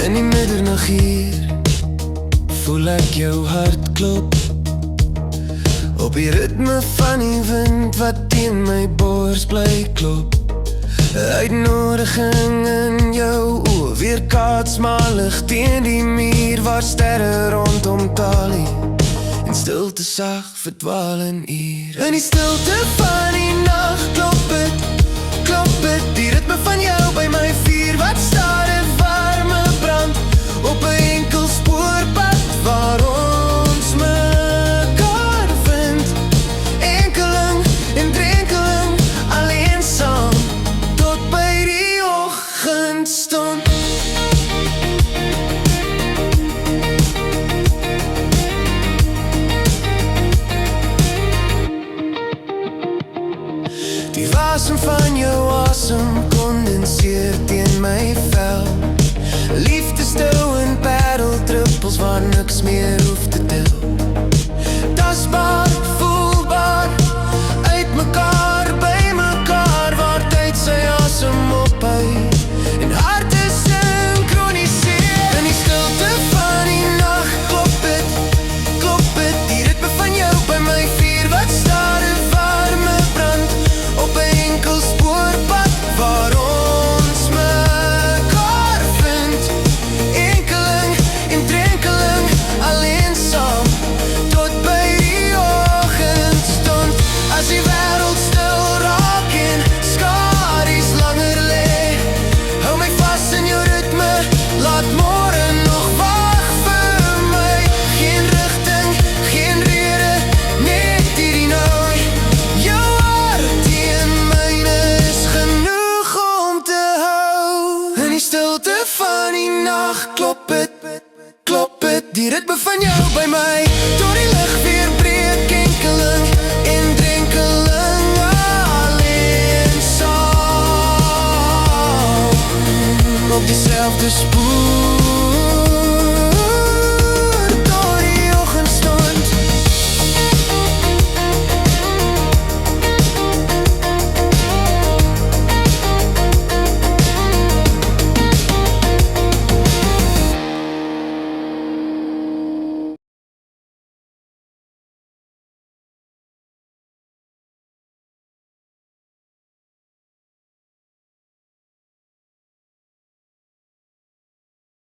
In die middernaguur voel ek jou hart klop, op die ritme van die wind wat teen my bors bly klop. 'n Uitnodiging in jou oë, weerkaats maar lig teen die muur waar sterre rondom talie en stilte sag verdwaal in uur. In die stilte van die nag klop het, die ritme van jou by my vuur wat stadig warme brand op 'n enkel spoorpad waar ons mekaar vind. Enkeling en drenkeling, alleen saam tot by die oggendstond. Die wasem van jou asem kondenseer teen my vel. Liefde stil en pareltruppels waar niks meer hoef te tel. Tasbaar, voelbaar, uit mekaar, by mekaar, waar tyd sy asem ophou en harte synkroniseer. In die stilte van die nag klop het, die ritme van jou by my vuur wat stadig warme brand op 'n enkel spoorpad waar ons mekaar vind. Enkeling en drenkeling, alleen saam tot by die oggendstond. As die wêreld stil raak en skadu's langer lê, hou my vas in jou ritme, laat môre nog wag vir my. Geen rigting, geen rede, net hierdie nou. Jou hart teen myne is genoeg om te hou. In die stilte van die nag klop het, die ritme van jou by my, tot die lig weer breek. Enkeling en drenkeling, alleen saam op dieselfde spoor.